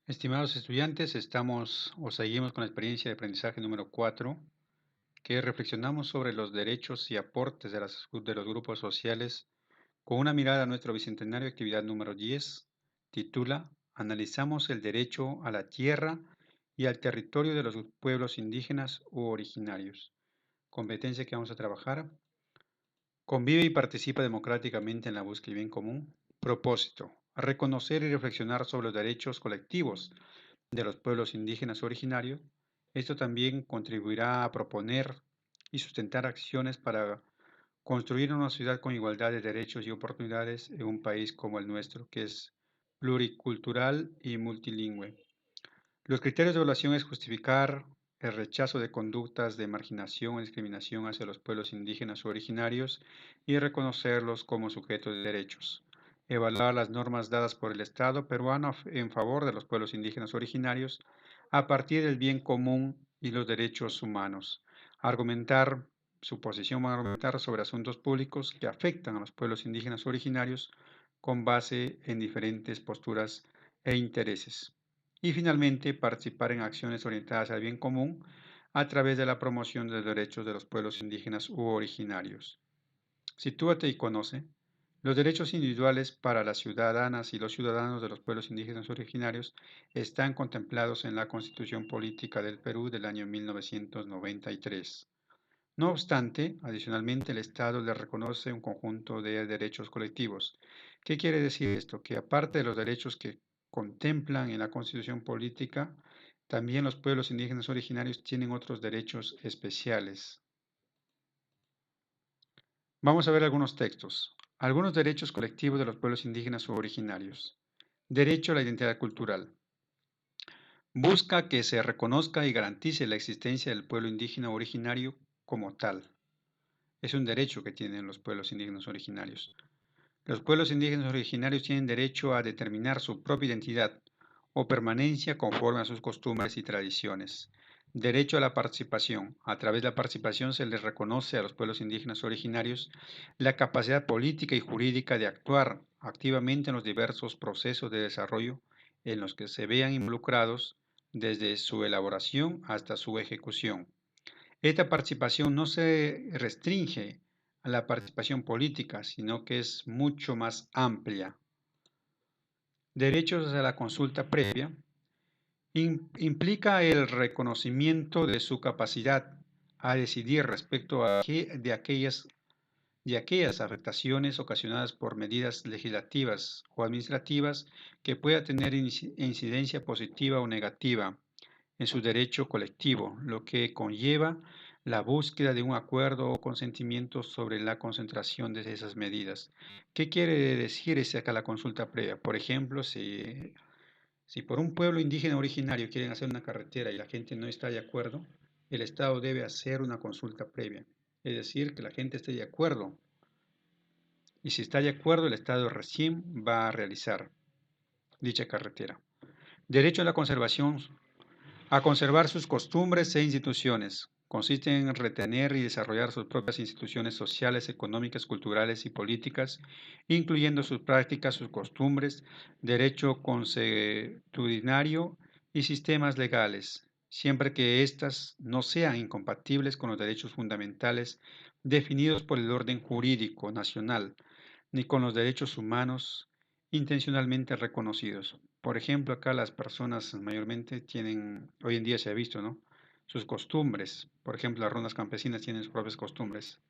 Estimados estudiantes, estamos o seguimos con la experiencia de aprendizaje número 4, que reflexionamos sobre los derechos y aportes de los grupos sociales con una mirada a nuestro bicentenario. Actividad número 10 titula Analizamos el derecho a la tierra y al territorio de los pueblos indígenas u originarios. Competencia que vamos a trabajar. Convive y participa democráticamente en la búsqueda del bien común. Propósito: reconocer y reflexionar sobre los derechos colectivos de los pueblos indígenas originarios. Esto también contribuirá a proponer y sustentar acciones para construir una ciudad con igualdad de derechos y oportunidades en un país como el nuestro, que es pluricultural y multilingüe. Los criterios de evaluación es justificar el rechazo de conductas de marginación o discriminación hacia los pueblos indígenas o originarios y reconocerlos como sujetos de derechos. Evaluar las normas dadas por el Estado peruano en favor de los pueblos indígenas originarios a partir del bien común y los derechos humanos. Argumentar su posición, argumentar sobre asuntos públicos que afectan a los pueblos indígenas originarios con base en diferentes posturas e intereses. Y finalmente, participar en acciones orientadas al bien común a través de la promoción de los derechos de los pueblos indígenas u originarios. Sitúate y conoce. Los derechos individuales para las ciudadanas y los ciudadanos de los pueblos indígenas originarios están contemplados en la Constitución Política del Perú del año 1993. No obstante, adicionalmente, el Estado le reconoce un conjunto de derechos colectivos. ¿Qué quiere decir esto? Que aparte de los derechos que contemplan en la Constitución Política, también los pueblos indígenas originarios tienen otros derechos especiales. Vamos a ver algunos textos. Algunos derechos colectivos de los pueblos indígenas o originarios. Derecho a la identidad cultural. Busca que se reconozca y garantice la existencia del pueblo indígena o originario como tal. Es un derecho que tienen los pueblos indígenas originarios. Los pueblos indígenas originarios tienen derecho a determinar su propia identidad o permanencia conforme a sus costumbres y tradiciones. Derecho a la participación. A través de la participación se les reconoce a los pueblos indígenas originarios la capacidad política y jurídica de actuar activamente en los diversos procesos de desarrollo en los que se vean involucrados desde su elaboración hasta su ejecución. Esta participación no se restringe a la participación política, sino que es mucho más amplia. Derechos a la consulta previa implica el reconocimiento de su capacidad a decidir respecto de aquellas afectaciones ocasionadas por medidas legislativas o administrativas que pueda tener incidencia positiva o negativa en su derecho colectivo, lo que conlleva la búsqueda de un acuerdo o consentimiento sobre la concentración de esas medidas. ¿Qué quiere decir acá la consulta previa? Por ejemplo, si por un pueblo indígena originario quieren hacer una carretera y la gente no está de acuerdo, el Estado debe hacer una consulta previa. Es decir, que la gente esté de acuerdo. Y si está de acuerdo, el Estado recién va a realizar dicha carretera. Derecho a la conservación. A conservar sus costumbres e instituciones. Consiste en retener y desarrollar sus propias instituciones sociales, económicas, culturales y políticas, incluyendo sus prácticas, sus costumbres, derecho consuetudinario y sistemas legales, siempre que éstas no sean incompatibles con los derechos fundamentales definidos por el orden jurídico nacional, ni con los derechos humanos intencionalmente reconocidos. Por ejemplo, acá las personas mayormente tienen, hoy en día se ha visto, ¿no? Sus costumbres. Por ejemplo, las rondas campesinas tienen sus propias costumbres.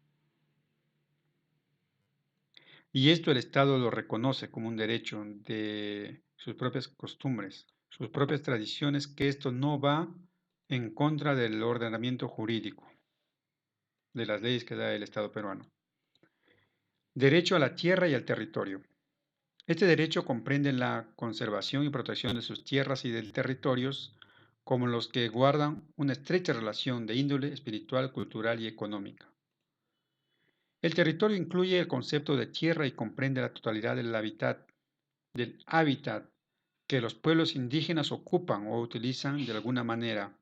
Y esto el Estado lo reconoce como un derecho de sus propias costumbres, sus propias tradiciones, que esto no va en contra del ordenamiento jurídico, de las leyes que da el Estado peruano. Derecho a la tierra y al territorio. Este derecho comprende la conservación y protección de sus tierras y de territorios como los que guardan una estrecha relación de índole espiritual, cultural y económica. El territorio incluye el concepto de tierra y comprende la totalidad del hábitat que los pueblos indígenas ocupan o utilizan de alguna manera.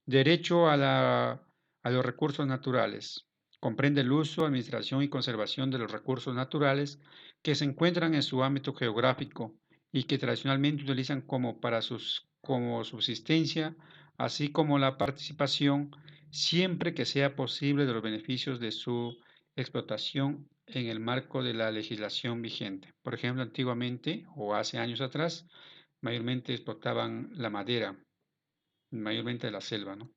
Derecho a los recursos naturales. Comprende el uso, administración y conservación de los recursos naturales que se encuentran en su ámbito geográfico y que tradicionalmente utilizan como para sus como subsistencia, así como la participación, siempre que sea posible, de los beneficios de su explotación en el marco de la legislación vigente. Por ejemplo, antiguamente o hace años atrás, mayormente explotaban la madera, mayormente de la selva, ¿no?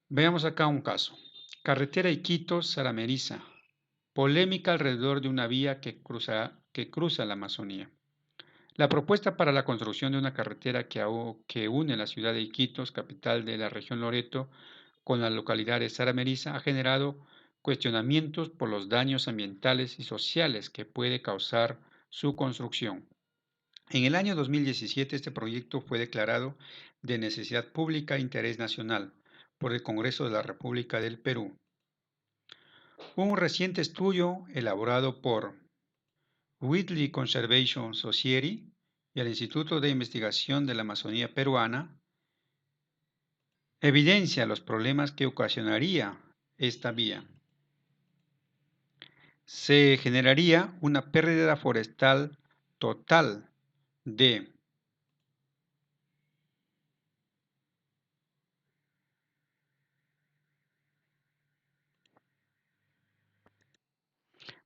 Veamos acá un caso. Carretera Iquitos-Sarameriza. Polémica alrededor de una vía que cruza la Amazonía. La propuesta para la construcción de una carretera que une la ciudad de Iquitos, capital de la región Loreto, con la localidad de Sarameriza ha generado cuestionamientos por los daños ambientales y sociales que puede causar su construcción. En el año 2017 este proyecto fue declarado de necesidad pública e interés nacional por el Congreso de la República del Perú. Un reciente estudio elaborado por Wildlife Conservation Society y el Instituto de Investigación de la Amazonía Peruana evidencia los problemas que ocasionaría esta vía. Se generaría una pérdida forestal total de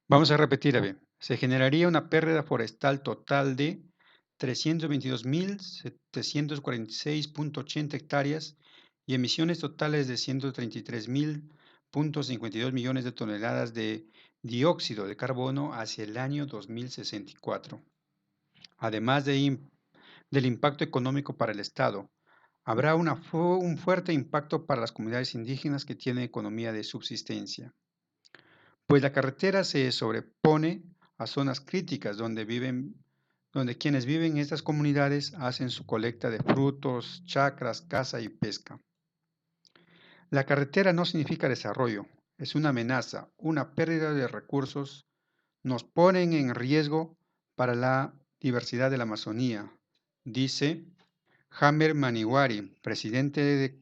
Vamos a repetir, a ver. Se generaría una pérdida forestal total de 322.746.80 hectáreas y emisiones totales de 133.052 millones de toneladas de dióxido de carbono hacia el año 2064. Además del impacto económico para el Estado, habrá un fuerte impacto para las comunidades indígenas que tienen economía de subsistencia, pues la carretera se sobrepone a zonas críticas donde quienes viven en estas comunidades hacen su colecta de frutos, chacras, caza y pesca. La carretera no significa desarrollo, es una amenaza, una pérdida de recursos, nos ponen en riesgo para la diversidad de la Amazonía, dice Hamer Maniwari, presidente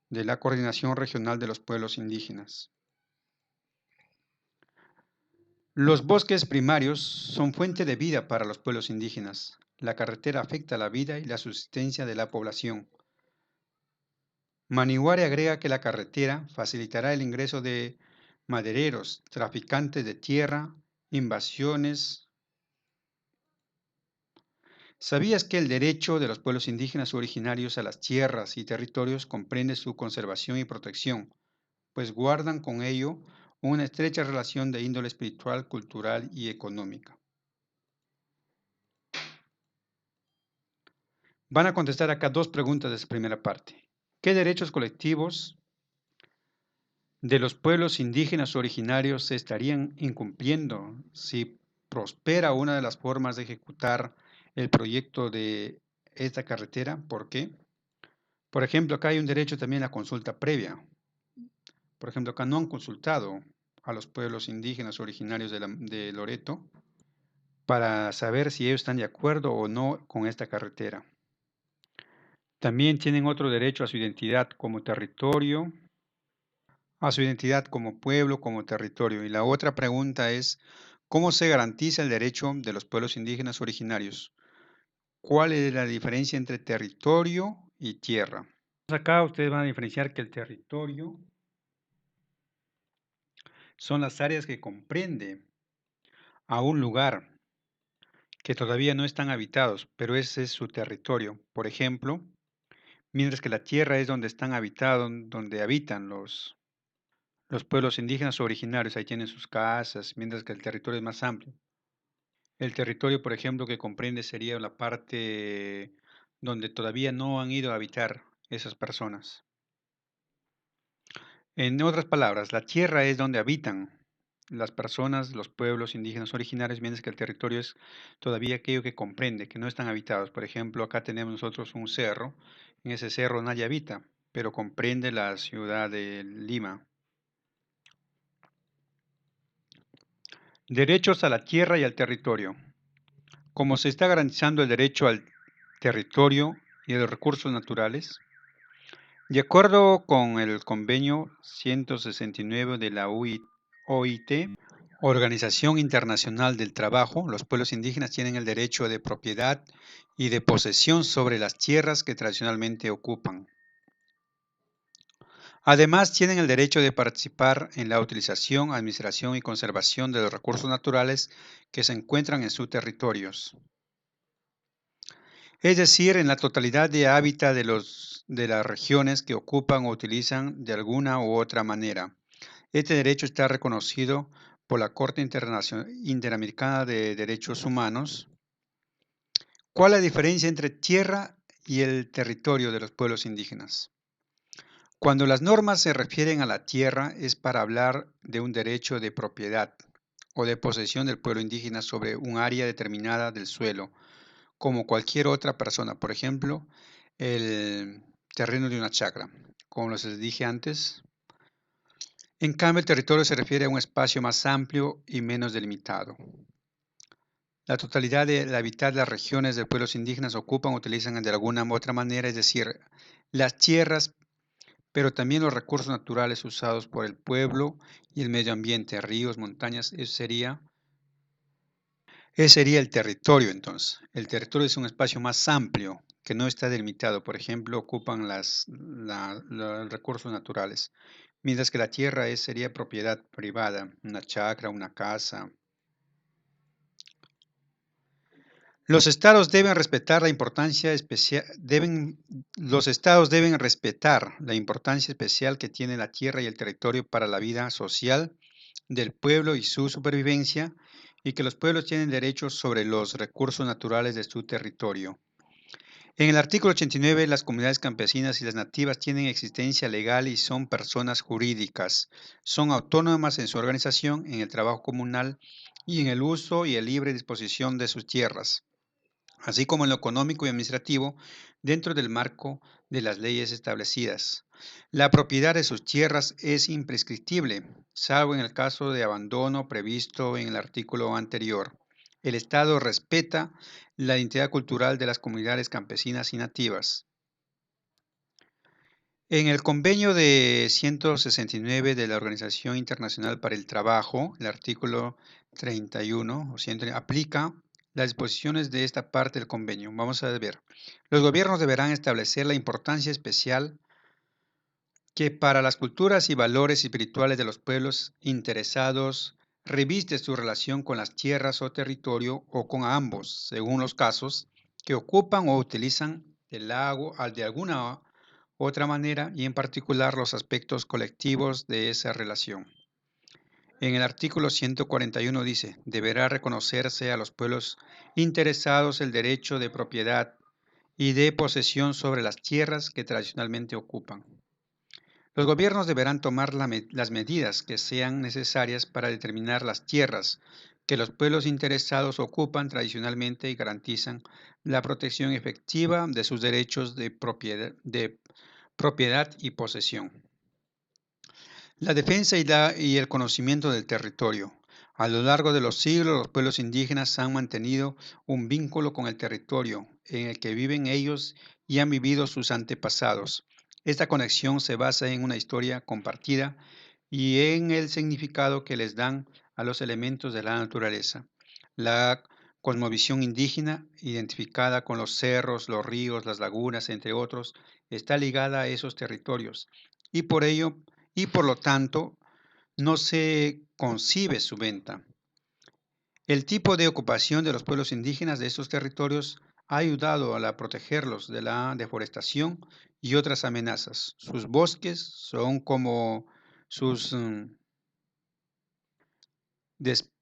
de la Coordinación Regional de los Pueblos Indígenas. Los bosques primarios son fuente de vida para los pueblos indígenas. La carretera afecta la vida y la subsistencia de la población. Maniwari agrega que la carretera facilitará el ingreso de madereros, traficantes de tierra, invasiones. ¿Sabías que el derecho de los pueblos indígenas originarios a las tierras y territorios comprende su conservación y protección, pues guardan con ello una estrecha relación de índole espiritual, cultural y económica? Van a contestar acá dos preguntas de esa primera parte. ¿Qué derechos colectivos de los pueblos indígenas originarios se estarían incumpliendo si prospera una de las formas de ejecutar el proyecto de esta carretera? ¿Por qué? Por ejemplo, acá hay un derecho también a la consulta previa. Por ejemplo, acá no han consultado a los pueblos indígenas originarios de Loreto para saber si ellos están de acuerdo o no con esta carretera. También tienen otro derecho a su identidad como territorio, a su identidad como pueblo, como territorio. Y la otra pregunta es, ¿cómo se garantiza el derecho de los pueblos indígenas originarios? ¿Cuál es la diferencia entre territorio y tierra? Acá ustedes van a diferenciar que el territorio son las áreas que comprende a un lugar que todavía no están habitados, pero ese es su territorio. Por ejemplo, mientras que la tierra es donde están habitados, donde habitan los pueblos indígenas originarios, ahí tienen sus casas, mientras que el territorio es más amplio. El territorio, por ejemplo, que comprende sería la parte donde todavía no han ido a habitar esas personas. En otras palabras, la tierra es donde habitan las personas, los pueblos indígenas originarios, mientras que el territorio es todavía aquello que comprende, que no están habitados. Por ejemplo, acá tenemos nosotros un cerro, en ese cerro nadie habita, pero comprende la ciudad de Lima. Derechos a la tierra y al territorio. Como se está garantizando el derecho al territorio y a los recursos naturales, de acuerdo con el convenio 169 de la OIT, Organización Internacional del Trabajo, los pueblos indígenas tienen el derecho de propiedad y de posesión sobre las tierras que tradicionalmente ocupan. Además, tienen el derecho de participar en la utilización, administración y conservación de los recursos naturales que se encuentran en sus territorios. Es decir, en la totalidad de hábitat de las regiones que ocupan o utilizan de alguna u otra manera. Este derecho está reconocido por la Corte Interamericana de Derechos Humanos. ¿Cuál es la diferencia entre tierra y el territorio de los pueblos indígenas? Cuando las normas se refieren a la tierra es para hablar de un derecho de propiedad o de posesión del pueblo indígena sobre un área determinada del suelo, como cualquier otra persona, por ejemplo, el terreno de una chacra. Como les dije antes, en cambio el territorio se refiere a un espacio más amplio y menos delimitado. La totalidad del hábitat de las regiones de pueblos indígenas ocupan o utilizan de alguna u otra manera, es decir, las tierras, pero también los recursos naturales usados por el pueblo y el medio ambiente, ríos, montañas, ese sería el territorio entonces. El territorio es un espacio más amplio que no está delimitado. Por ejemplo, ocupan los recursos naturales, mientras que la tierra sería propiedad privada, una chacra, una casa. Los estados deben respetar la importancia especial, los estados deben respetar la importancia especial que tiene la tierra y el territorio para la vida social del pueblo y su supervivencia, y que los pueblos tienen derechos sobre los recursos naturales de su territorio. En el artículo 89, las comunidades campesinas y las nativas tienen existencia legal y son personas jurídicas. Son autónomas en su organización, en el trabajo comunal y en el uso y el libre disposición de sus tierras, así como en lo económico y administrativo, dentro del marco de las leyes establecidas. La propiedad de sus tierras es imprescriptible, salvo en el caso de abandono previsto en el artículo anterior. El Estado respeta la identidad cultural de las comunidades campesinas y nativas. En el convenio de 169 de la Organización Internacional para el Trabajo, el artículo 31 aplica las disposiciones de esta parte del convenio. Vamos a ver. Los gobiernos deberán establecer la importancia especial que para las culturas y valores espirituales de los pueblos interesados reviste su relación con las tierras o territorio o con ambos, según los casos, que ocupan o utilizan el lago de alguna otra manera y en particular los aspectos colectivos de esa relación. En el artículo 141 dice, deberá reconocerse a los pueblos interesados el derecho de propiedad y de posesión sobre las tierras que tradicionalmente ocupan. Los gobiernos deberán tomar las medidas que sean necesarias para determinar las tierras que los pueblos interesados ocupan tradicionalmente y garantizan la protección efectiva de sus derechos de propiedad y posesión. La defensa y el conocimiento del territorio. A lo largo de los siglos, los pueblos indígenas han mantenido un vínculo con el territorio en el que viven ellos y han vivido sus antepasados. Esta conexión se basa en una historia compartida y en el significado que les dan a los elementos de la naturaleza. La cosmovisión indígena, identificada con los cerros, los ríos, las lagunas, entre otros, está ligada a esos territorios y por ello y por lo tanto no se concibe su venta. El tipo de ocupación de los pueblos indígenas de estos territorios ha ayudado a protegerlos de la deforestación y otras amenazas. Sus bosques son como sus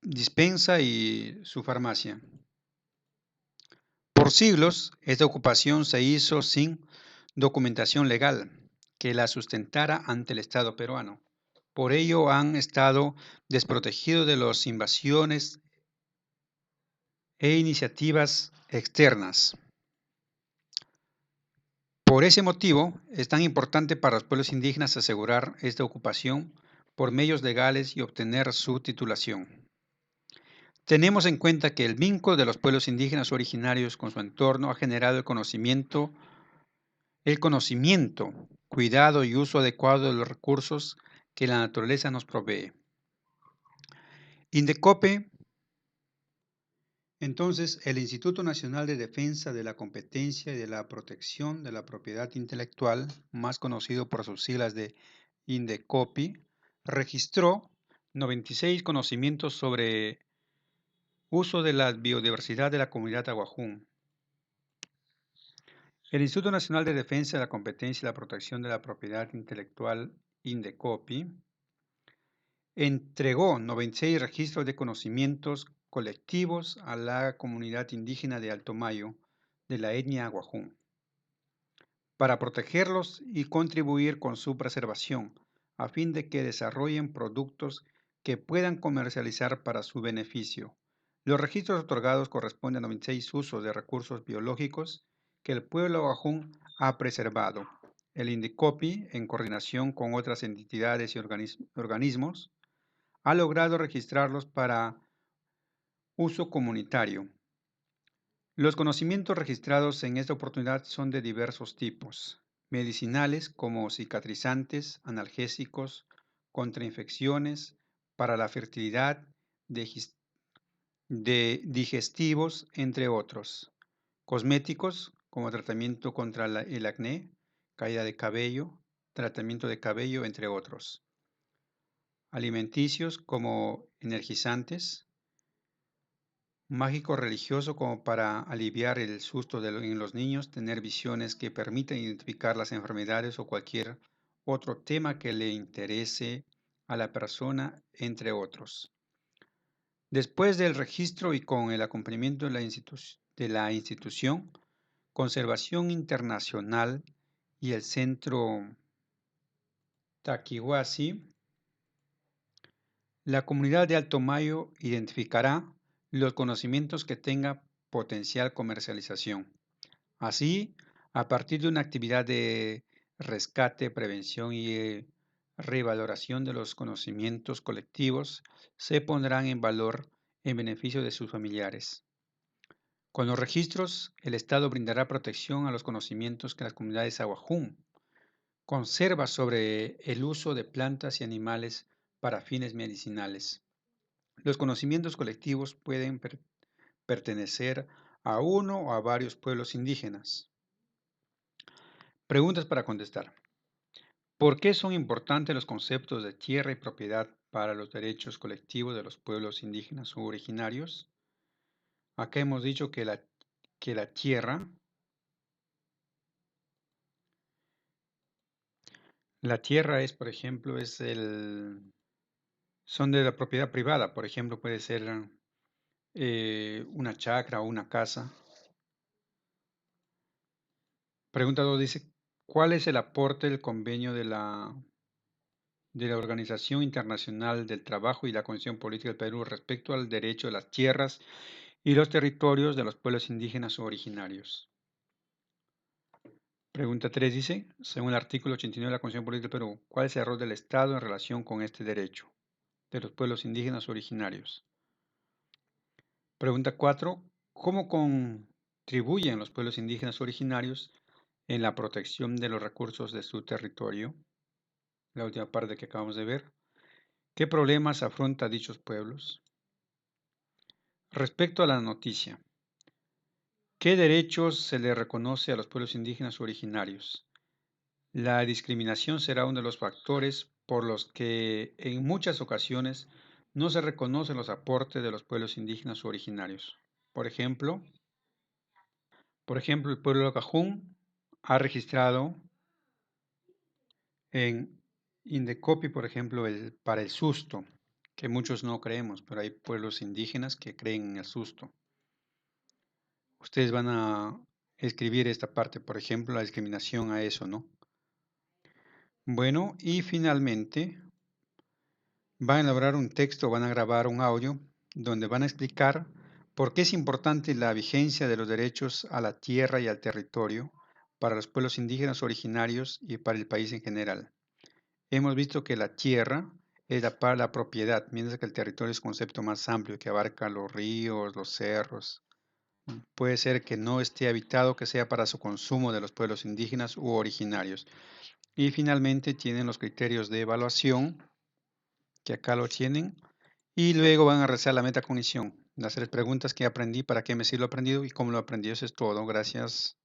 dispensa y su farmacia. Por siglos, esta ocupación se hizo sin documentación legal que la sustentara ante el Estado peruano. Por ello han estado desprotegidos de las invasiones e iniciativas externas. Por ese motivo, es tan importante para los pueblos indígenas asegurar esta ocupación por medios legales y obtener su titulación. Tenemos en cuenta que el vínculo de los pueblos indígenas originarios con su entorno ha generado el conocimiento, cuidado y uso adecuado de los recursos que la naturaleza nos provee. INDECOPE, entonces, el Instituto Nacional de Defensa de la Competencia y de la Protección de la Propiedad Intelectual, más conocido por sus siglas de INDECOPI, registró 96 conocimientos sobre uso de la biodiversidad de la comunidad Aguajún. El Instituto Nacional de Defensa de la Competencia y la Protección de la Propiedad Intelectual, INDECOPI, entregó 96 registros de conocimientos colectivos a la comunidad indígena de Alto Mayo de la etnia Aguajún, para protegerlos y contribuir con su preservación, a fin de que desarrollen productos que puedan comercializar para su beneficio. Los registros otorgados corresponden a 96 usos de recursos biológicos que el pueblo Aguajún ha preservado. El INDECOPI, en coordinación con otras entidades y organismos, ha logrado registrarlos para uso comunitario. Los conocimientos registrados en esta oportunidad son de diversos tipos: medicinales como cicatrizantes, analgésicos, contra infecciones, para la fertilidad, digestivos, entre otros; cosméticos como tratamiento contra el acné, caída de cabello, tratamiento de cabello, entre otros; alimenticios como energizantes; mágico religioso como para aliviar el susto en los niños, tener visiones que permitan identificar las enfermedades o cualquier otro tema que le interese a la persona, entre otros. Después del registro y con el acompañamiento de la institución Conservación Internacional y el Centro Taquihuasi, la comunidad de Alto Mayo identificará los conocimientos que tenga potencial comercialización. Así, a partir de una actividad de rescate, prevención y revaloración de los conocimientos colectivos, se pondrán en valor en beneficio de sus familiares. Con los registros, el Estado brindará protección a los conocimientos que las comunidades Aguajún conserva sobre el uso de plantas y animales para fines medicinales. Los conocimientos colectivos pueden pertenecer a uno o a varios pueblos indígenas. Preguntas para contestar. ¿Por qué son importantes los conceptos de tierra y propiedad para los derechos colectivos de los pueblos indígenas u originarios? Acá hemos dicho que la tierra es, por ejemplo, son de la propiedad privada. Por ejemplo, puede ser una chacra o una casa. Pregunta 2 dice, ¿cuál es el aporte del convenio de la Organización Internacional del Trabajo y la Constitución Política del Perú respecto al derecho de las tierras y los territorios de los pueblos indígenas o originarios? Pregunta 3 dice, según el artículo 89 de la Constitución Política del Perú, ¿cuál es el rol del Estado en relación con este derecho de los pueblos indígenas o originarios? Pregunta 4, ¿cómo contribuyen los pueblos indígenas o originarios en la protección de los recursos de su territorio? La última parte que acabamos de ver. ¿Qué problemas afronta dichos pueblos? Respecto a la noticia, ¿qué derechos se le reconoce a los pueblos indígenas originarios? La discriminación será uno de los factores por los que en muchas ocasiones no se reconocen los aportes de los pueblos indígenas originarios. Por ejemplo, el pueblo Cajún ha registrado en Indecopi, por ejemplo, para el susto, que muchos no creemos, pero hay pueblos indígenas que creen en el susto. Ustedes van a escribir esta parte, por ejemplo, la discriminación a eso, ¿no? Bueno, y finalmente van a elaborar un texto, van a grabar un audio donde van a explicar por qué es importante la vigencia de los derechos a la tierra y al territorio para los pueblos indígenas originarios y para el país en general. Hemos visto que la tierra es para la propiedad, mientras que el territorio es un concepto más amplio que abarca los ríos, los cerros. Puede ser que no esté habitado, que sea para su consumo de los pueblos indígenas u originarios. Y finalmente tienen los criterios de evaluación, que acá lo tienen, Y luego van a realizar la metacognición, las 3 preguntas que aprendí, para qué me sirve lo aprendido y cómo lo aprendí. Eso es todo. Gracias.